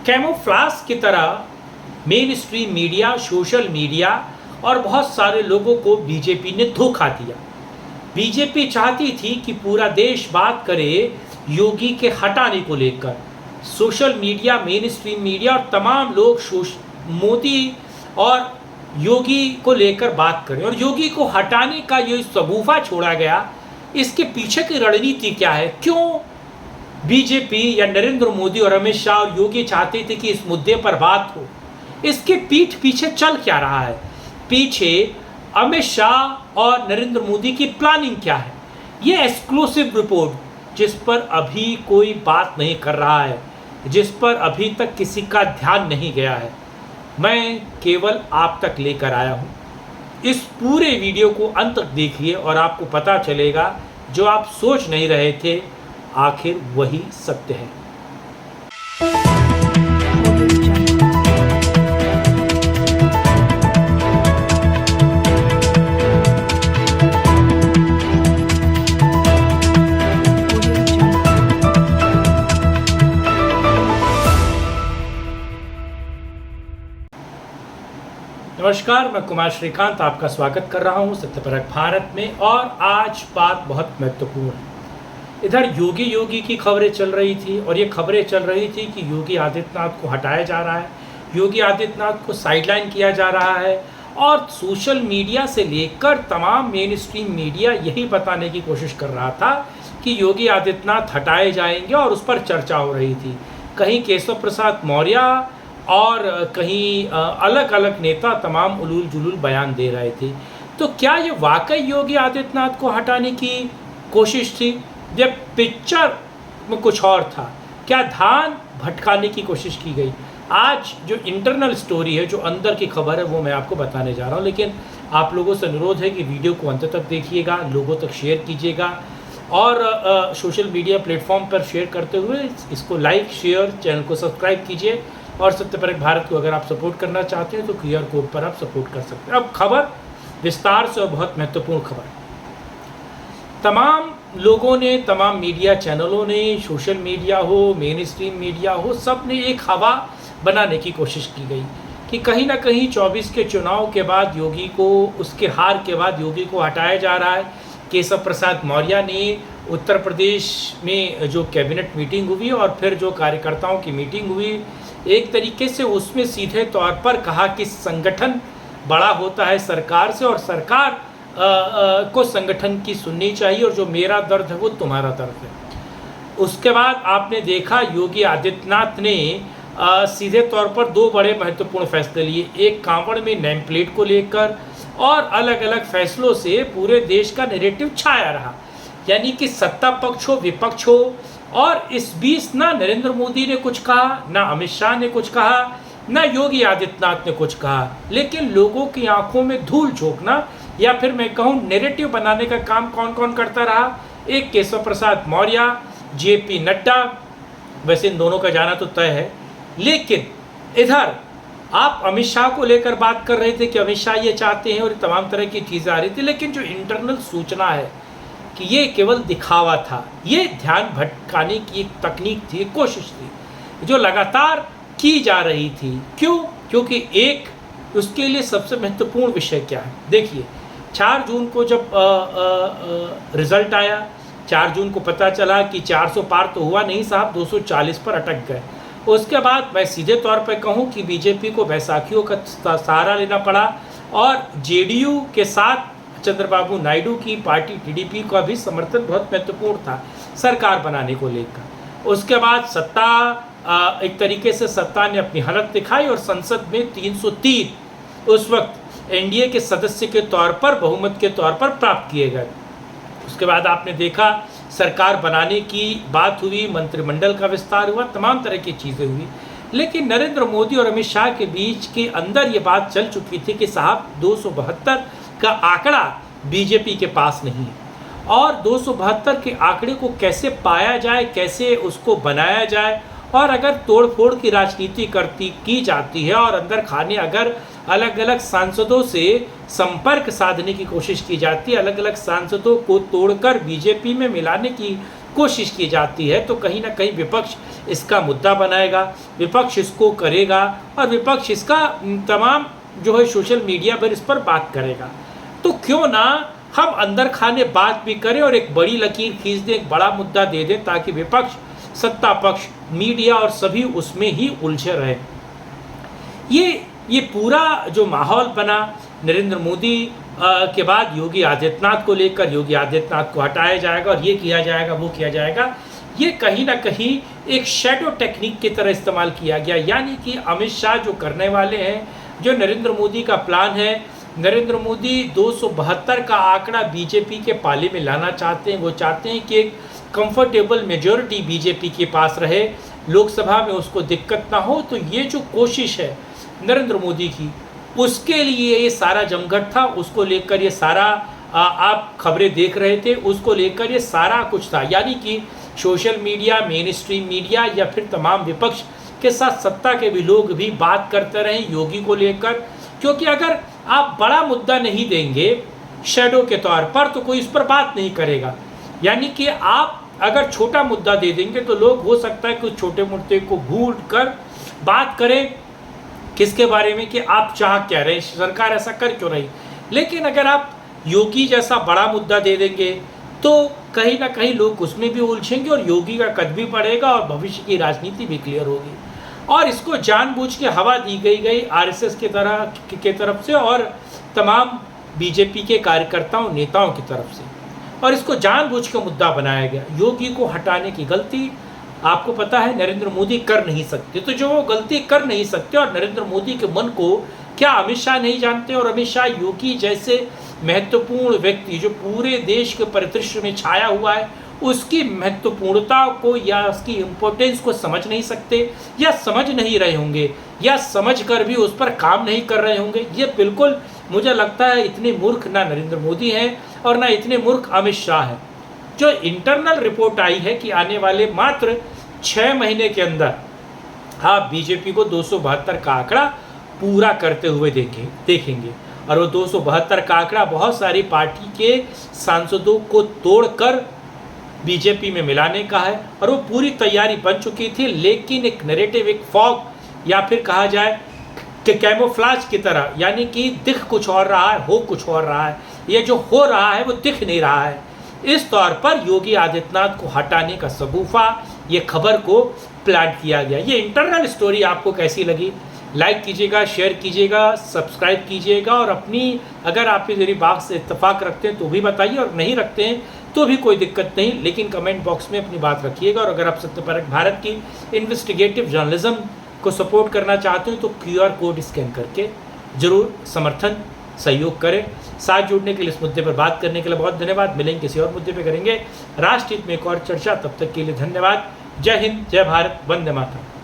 Camouflage की तरह main stream media, social media और बहुत सारे लोगों को बीजेपी ने धोखा दिया। बीजेपी चाहती थी कि पूरा देश बात करे योगी के हटाने को लेकर। Social media, main stream media और तमाम लोग मोदी और योगी को लेकर बात करें और योगी को हटाने का ये सबूफा छोड़ा गया। इसके पीछे की रणनीति क्या है? क्यों बीजेपी या नरेंद्र मोदी और अमित शाह और योगी चाहते थे कि इस मुद्दे पर बात हो? इसके पीठ पीछे चल क्या रहा है? पीछे अमित शाह और नरेंद्र मोदी की प्लानिंग क्या है? ये एक्सक्लूसिव रिपोर्ट जिस पर अभी कोई बात नहीं कर रहा है, जिस पर अभी तक किसी का ध्यान नहीं गया है, मैं केवल आप तक लेकर आया हूँ। इस पूरे वीडियो को अंत तक देखिए और आपको पता चलेगा जो आप सोच नहीं रहे थे, आखिर वही सत्य है। नमस्कार, मैं कुमार श्रीकांत आपका स्वागत कर रहा हूं सत्यपरक भारत में। और आज बात बहुत महत्वपूर्ण है। इधर योगी की खबरें चल रही थी और ये खबरें चल रही थी कि योगी आदित्यनाथ को हटाया जा रहा है, योगी आदित्यनाथ को साइडलाइन किया जा रहा है। और सोशल मीडिया से लेकर तमाम मेन स्ट्रीम मीडिया यही बताने की कोशिश कर रहा था कि योगी आदित्यनाथ हटाए जाएंगे और उस पर चर्चा हो रही थी। कहीं केशव प्रसाद मौर्य और कहीं अलग अलग नेता तमाम उलूल जुलूल बयान दे रहे थे। तो क्या ये वाकई योगी आदित्यनाथ को हटाने की कोशिश थी? जब पिक्चर में कुछ और था, क्या ध्यान भटकाने की कोशिश की गई? आज जो इंटरनल स्टोरी है, जो अंदर की खबर है, वो मैं आपको बताने जा रहा हूँ। लेकिन आप लोगों से अनुरोध है कि वीडियो को अंत तक देखिएगा, लोगों तक शेयर कीजिएगा और सोशल मीडिया प्लेटफॉर्म पर शेयर करते हुए इसको लाइक, शेयर, चैनल को सब्सक्राइब कीजिए। और सत्यपरक भारत को अगर आप सपोर्ट करना चाहते हैं तो QR कोड पर आप सपोर्ट कर सकते हैं। अब खबर विस्तार से और बहुत महत्वपूर्ण खबर। तमाम लोगों ने, तमाम मीडिया चैनलों ने, सोशल मीडिया हो, मेन स्ट्रीम मीडिया हो, सब ने एक हवा बनाने की कोशिश की गई कि कहीं ना कहीं 24 के चुनाव के बाद योगी को, उसके हार के बाद योगी को हटाया जा रहा है। केशव प्रसाद मौर्य ने उत्तर प्रदेश में जो कैबिनेट मीटिंग हुई और फिर जो कार्यकर्ताओं की मीटिंग हुई, एक तरीके से उसमें सीधे तौर पर कहा कि संगठन बड़ा होता है सरकार से और सरकार को संगठन की सुननी चाहिए और जो मेरा दर्द है वो तुम्हारा दर्द है। उसके बाद आपने देखा योगी आदित्यनाथ ने सीधे तौर पर दो बड़े महत्वपूर्ण फैसले लिए। एक, कांवड़ में नेम प्लेट को लेकर, और अलग अलग फैसलों से पूरे देश का नैरेटिव छाया रहा। यानी कि सत्ता पक्ष हो, विपक्ष हो, और इस बीच ना नरेंद्र मोदी ने कुछ कहा, ना अमित शाह ने कुछ कहा, ना योगी आदित्यनाथ ने कुछ कहा, लेकिन लोगों की आंखों में धूल झोंकना या फिर मैं कहूँ नैरेटिव बनाने का काम कौन कौन करता रहा? एक, केशव प्रसाद मौर्य, JP नड्डा। वैसे इन दोनों का जाना तो तय है, लेकिन इधर आप अमित शाह को लेकर बात कर रहे थे कि अमित शाह ये चाहते हैं और तमाम तरह की चीज़ें आ रही थी। लेकिन जो इंटरनल सूचना है कि ये केवल दिखावा था, ये ध्यान भटकाने की एक तकनीक थी, एक कोशिश थी जो लगातार की जा रही थी। क्यों? क्योंकि एक, उसके लिए सबसे महत्वपूर्ण विषय क्या है? देखिए, 4 जून को जब रिजल्ट आया, 4 जून को पता चला कि 400 पार तो हुआ नहीं साहब, 240 पर अटक गए। उसके बाद मैं सीधे तौर पर कहूँ कि बीजेपी को बैसाखियों का सहारा लेना पड़ा और JDU के साथ चंद्रबाबू नायडू की पार्टी TDP का भी समर्थन बहुत महत्वपूर्ण था सरकार बनाने को लेकर। उसके बाद सत्ता, एक तरीके से सत्ता ने अपनी हलत दिखाई और संसद में 303 उस वक्त NDA के सदस्य के तौर पर, बहुमत के तौर पर प्राप्त किए गए। उसके बाद आपने देखा सरकार बनाने की बात हुई, मंत्रिमंडल का विस्तार हुआ, तमाम तरह की चीज़ें हुई। लेकिन नरेंद्र मोदी और अमित शाह के बीच के अंदर ये बात चल चुकी थी कि साहब 272 का आंकड़ा बीजेपी के पास नहीं है और 272 के आंकड़े को कैसे पाया जाए, कैसे उसको बनाया जाए, और अगर तोड़फोड़ की राजनीति की जाती है और अंदर खाने अगर अलग अलग सांसदों से संपर्क साधने की कोशिश की जाती है, अलग अलग सांसदों को तोड़कर बीजेपी में मिलाने की कोशिश की जाती है तो कहीं ना कहीं विपक्ष इसका मुद्दा बनाएगा, विपक्ष इसको करेगा और विपक्ष इसका तमाम जो है सोशल मीडिया पर इस पर बात करेगा। तो क्यों ना हम अंदर खाने बात भी करें और एक बड़ी लकीर खींच दें, एक बड़ा मुद्दा दे दें, ताकि विपक्ष, सत्ता पक्ष, मीडिया और सभी उसमें ही उलझे रहे। ये पूरा जो माहौल बना नरेंद्र मोदी के बाद योगी आदित्यनाथ को लेकर, योगी आदित्यनाथ को हटाया जाएगा और ये किया जाएगा, वो किया जाएगा, ये कहीं ना कहीं एक शैडो टेक्निक की तरह इस्तेमाल किया गया। यानी कि अमित शाह जो करने वाले हैं, जो नरेंद्र मोदी का प्लान है, नरेंद्र मोदी 272 का आंकड़ा बीजेपी के पाले में लाना चाहते हैं। वो चाहते हैं कि एक कंफर्टेबल मेजॉरिटी बीजेपी के पास रहे, लोकसभा में उसको दिक्कत ना हो। तो ये जो कोशिश है नरेंद्र मोदी की, उसके लिए ये सारा जमघट था, उसको लेकर ये सारा आप खबरें देख रहे थे, उसको लेकर ये सारा कुछ था। यानी कि social media, main stream media या फिर तमाम विपक्ष के साथ सत्ता के भी लोग भी बात करते रहे योगी को लेकर, क्योंकि अगर आप बड़ा मुद्दा नहीं देंगे शैडो के तौर पर तो कोई इस पर बात नहीं करेगा। यानी कि आप अगर छोटा मुद्दा दे देंगे तो लोग हो सकता है कि छोटे मुद्दे को भूल कर बात करें किसके बारे में, कि आप चाह क्या रहे, सरकार ऐसा कर क्यों रही। लेकिन अगर आप योगी जैसा बड़ा मुद्दा दे देंगे तो कहीं ना कहीं लोग उसमें भी उलझेंगे और योगी का कद भी बढ़ेगा और भविष्य की राजनीति भी क्लियर होगी। और इसको जानबूझ के हवा दी गई आरएसएस के तरफ से और तमाम बीजेपी के कार्यकर्ताओं, नेताओं की तरफ से, और इसको जानबूझ के मुद्दा बनाया गया। योगी को हटाने की गलती आपको पता है नरेंद्र मोदी कर नहीं सकते। तो जो वो गलती कर नहीं सकते और नरेंद्र मोदी के मन को क्या अमित शाह नहीं जानते, और अमित शाह योगी जैसे महत्वपूर्ण व्यक्ति जो पूरे देश के परिदृश्य में छाया हुआ है, उसकी महत्वपूर्णता को या उसकी इम्पोर्टेंस को समझ नहीं सकते, या समझ नहीं रहे होंगे, या समझ कर भी उस पर काम नहीं कर रहे होंगे। ये बिल्कुल मुझे लगता है इतने मूर्ख ना नरेंद्र मोदी हैं और ना इतने मूर्ख अमित शाह हैं। जो इंटरनल रिपोर्ट आई है कि आने वाले मात्र 6 महीने के अंदर आप बीजेपी को 272 का आंकड़ा पूरा करते हुए देखेंगे। और वो 272 का आंकड़ा बहुत सारी पार्टी के सांसदों को तोड़कर बीजेपी में मिलाने का है, और वो पूरी तैयारी बन चुकी थी। लेकिन एक नैरेटिव, एक फॉग, या फिर कहा जाए कि कैमोफ्लाज की तरह, यानी कि दिख कुछ और रहा है, हो कुछ और रहा है, ये जो हो रहा है वो दिख नहीं रहा है। इस तौर पर योगी आदित्यनाथ को हटाने का सगुफा, ये खबर को प्लान किया गया। ये इंटरनल स्टोरी आपको कैसी लगी? लाइक कीजिएगा, शेयर कीजिएगा, सब्सक्राइब कीजिएगा, और अपनी अगर आप मेरी बात से इत्तेफाक रखते हैं तो भी बताइए, और नहीं रखते हैं तो भी कोई दिक्कत नहीं, लेकिन कमेंट बॉक्स में अपनी बात रखिएगा। और अगर आप सत्यपरक भारत की इन्वेस्टिगेटिव जर्नलिज्म को सपोर्ट करना चाहते हैं तो QR कोड स्कैन करके ज़रूर समर्थन सहयोग करें। साथ जुड़ने के लिए, इस मुद्दे पर बात करने के लिए बहुत धन्यवाद। मिलेंगे किसी और मुद्दे पर, करेंगे राष्ट्रहित में एक और चर्चा। तब तक के लिए धन्यवाद। जय हिंद, जय भारत, वंदे मातरम।